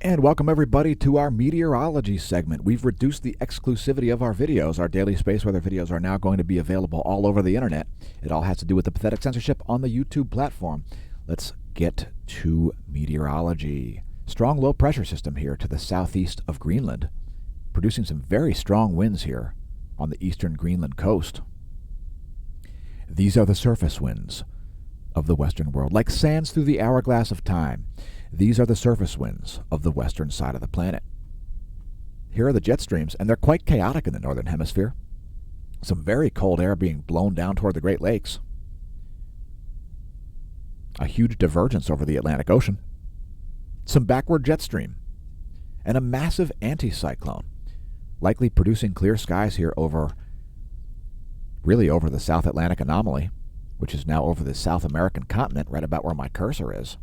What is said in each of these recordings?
And welcome everybody to our meteorology segment. We've reduced the exclusivity of our videos. Our daily space weather videos are now going to be available all over the internet. It all has to do with the pathetic censorship on the YouTube platform. Let's get to meteorology. Strong low pressure system here to the southeast of Greenland, producing some very strong winds here on the eastern Greenland coast. These are the surface winds of the western world, like sands through the hourglass of time. These are the surface winds of the western side of the planet. Here are the jet streams, and they're quite chaotic in the northern hemisphere. Some very cold air being blown down toward the Great Lakes. A huge divergence over the Atlantic Ocean. Some backward jet stream. And a massive anticyclone, likely producing clear skies here over the South Atlantic anomaly, which is now over the South American continent, right about where my cursor is.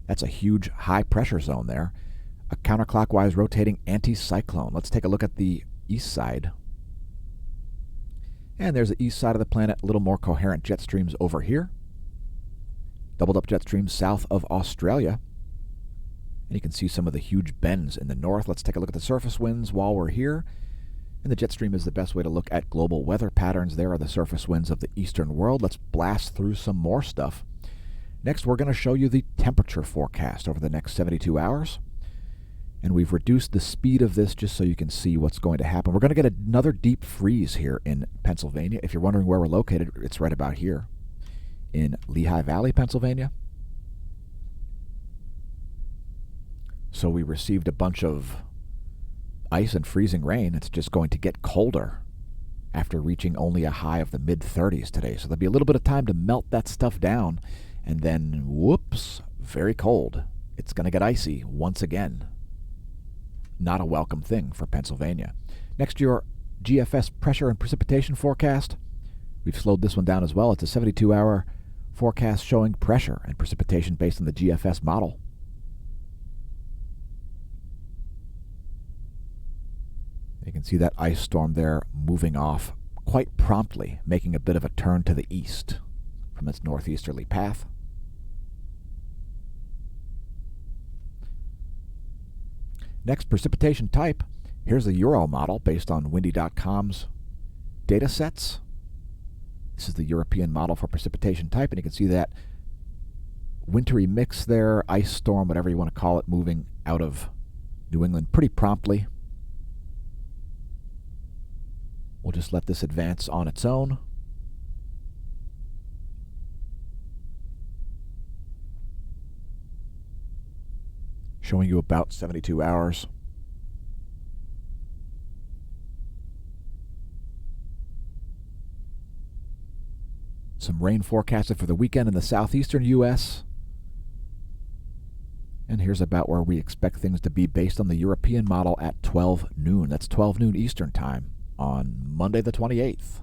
That's a huge high-pressure zone there. A counterclockwise rotating anticyclone. Let's take a look at the east side. And there's the east side of the planet, a little more coherent jet streams over here. Doubled up jet streams south of Australia. And you can see some of the huge bends in the north. Let's take a look at the surface winds while we're here. And the jet stream is the best way to look at global weather patterns. There are the surface winds of the eastern world. Let's blast through some more stuff. Next, we're going to show you the temperature forecast over the next 72 hours. And we've reduced the speed of this just so you can see what's going to happen. We're going to get another deep freeze here in Pennsylvania. If you're wondering where we're located, it's right about here in Lehigh Valley, Pennsylvania. So we received a bunch of ice and freezing rain. It's just going to get colder after reaching only a high of the mid-30s today. So there'll be a little bit of time to melt that stuff down. And then, whoops, very cold. It's going to get icy once again. Not a welcome thing for Pennsylvania. Next, your GFS pressure and precipitation forecast. We've slowed this one down as well. It's a 72-hour forecast showing pressure and precipitation based on the GFS model. You can see that ice storm there moving off quite promptly, making a bit of a turn to the east from its northeasterly path. Next, precipitation type. Here's the Euro model based on windy.com's data sets. This is the European model for precipitation type, and you can see that wintry mix there, ice storm, whatever you want to call it, moving out of New England pretty promptly. We'll just let this advance on its own. Showing you about 72 hours. Some rain forecasted for the weekend in the southeastern U.S. And here's about where we expect things to be based on the European model at 12 noon. That's 12 noon Eastern time on Monday the 28th,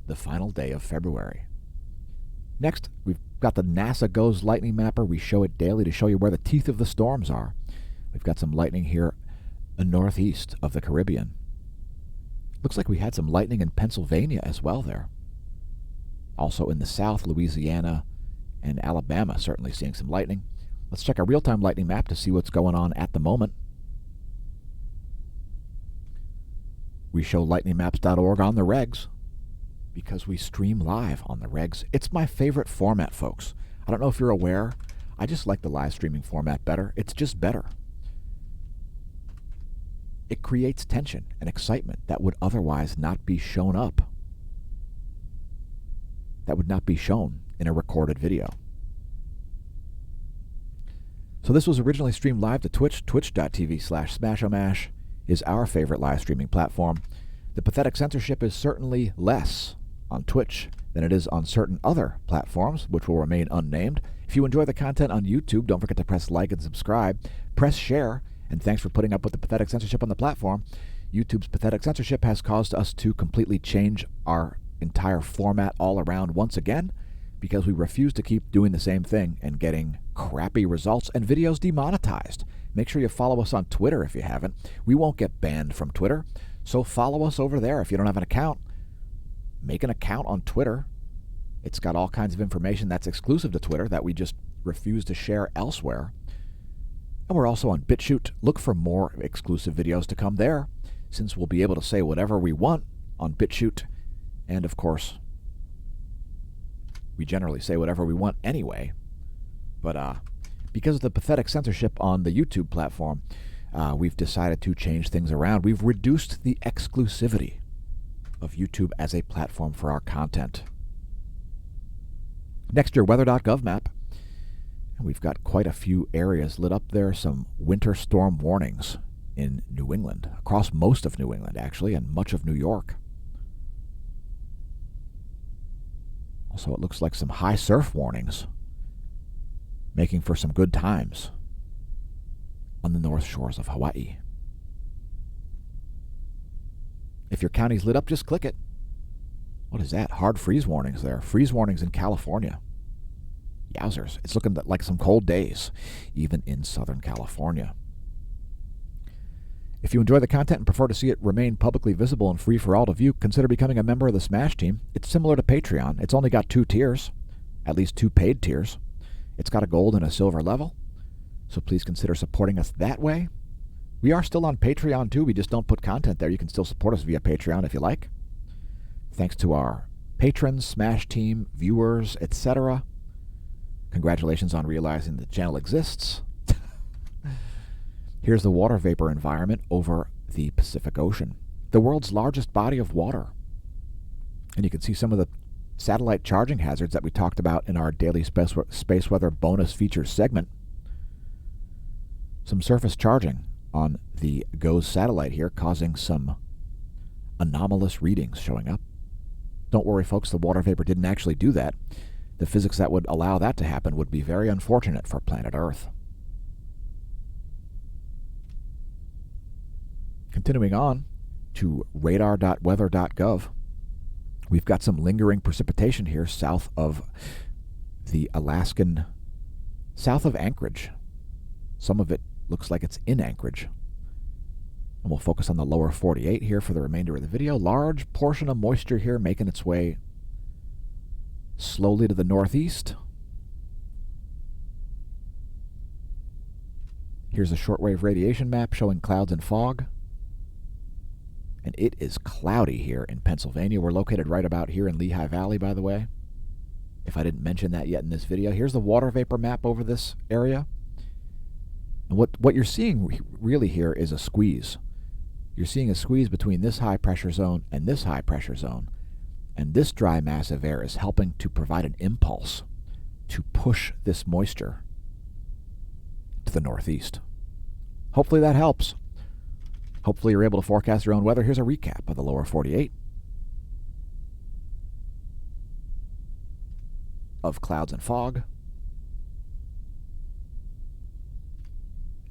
the final day of February. Next, we've got the NASA GOES lightning mapper. We show it daily to show you where the teeth of the storms are. We've got some lightning here northeast of the Caribbean. Looks like we had some lightning in Pennsylvania as well there. Also in the south, Louisiana and Alabama, certainly seeing some lightning. Let's check our real-time lightning map to see what's going on at the moment. We show lightningmaps.org on the regs, because we stream live on the regs. It's my favorite format, folks. I don't know if you're aware. I just like the live streaming format better. It's just better. It creates tension and excitement that would otherwise not be shown up. That would not be shown in a recorded video. So this was originally streamed live to Twitch. Twitch.tv/Smashomash is our favorite live streaming platform. The pathetic censorship is certainly less on Twitch than it is on certain other platforms, which will remain unnamed. If you enjoy the content on YouTube, don't forget to press like and subscribe. Press share, and thanks for putting up with the pathetic censorship on the platform. YouTube's pathetic censorship has caused us to completely change our entire format all around once again, because we refuse to keep doing the same thing and getting crappy results and videos demonetized. Make sure you follow us on Twitter if you haven't. We won't get banned from Twitter, so follow us over there. If you don't have an account, make an account on Twitter. It's got all kinds of information that's exclusive to Twitter that we just refuse to share elsewhere. And we're also on BitChute. Look for more exclusive videos to come there, since we'll be able to say whatever we want on BitChute. And of course, we generally say whatever we want anyway. But because of the pathetic censorship on the YouTube platform, we've decided to change things around. We've reduced the exclusivity of YouTube as a platform for our content. Next, your weather.gov map. And we've got quite a few areas lit up there. Some winter storm warnings in New England, across most of New England, actually, and much of New York. Also, it looks like some high surf warnings, making for some good times on the north shores of Hawaii. If your county's lit up, just click it. What is that? Hard freeze warnings there. Freeze warnings in California. Yowzers. It's looking like some cold days, even in Southern California. If you enjoy the content and prefer to see it remain publicly visible and free for all to view, consider becoming a member of the Smash team. It's similar to Patreon. It's only got 2 tiers, at least 2 paid tiers. It's got a gold and a silver level, so please consider supporting us that way. We are still on Patreon too. We just don't put content there. You can still support us via Patreon if you like. Thanks to our patrons, Smash team, viewers, etc. Congratulations on realizing the channel exists. Here's the water vapor environment over the Pacific Ocean, the world's largest body of water. And you can see some of the satellite charging hazards that we talked about in our daily space weather bonus features segment. Some surface charging on the GOES satellite here, causing some anomalous readings showing up. Don't worry, folks, the water vapor didn't actually do that. The physics that would allow that to happen would be very unfortunate for planet Earth. Continuing on to radar.weather.gov, we've got some lingering precipitation here south of Anchorage. Some of it looks like it's in Anchorage. And we'll focus on the lower 48 here for the remainder of the video. Large portion of moisture here making its way slowly to the northeast. Here's a shortwave radiation map showing clouds and fog. And it is cloudy here in Pennsylvania. We're located right about here in Lehigh Valley, by the way, if I didn't mention that yet in this video. Here's the water vapor map over this area. And what you're seeing really here is a squeeze. You're seeing a squeeze between this high pressure zone and this high pressure zone. And this dry mass of air is helping to provide an impulse to push this moisture to the northeast. Hopefully that helps. Hopefully you're able to forecast your own weather. Here's a recap of the lower 48, of clouds and fog,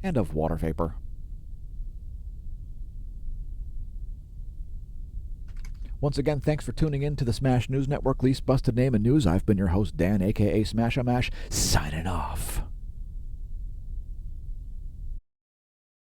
and of water vapor. Once again, thanks for tuning in to the Smash News Network, least busted name in news. I've been your host, Dan, a.k.a. Smash-O-Mash, signing off.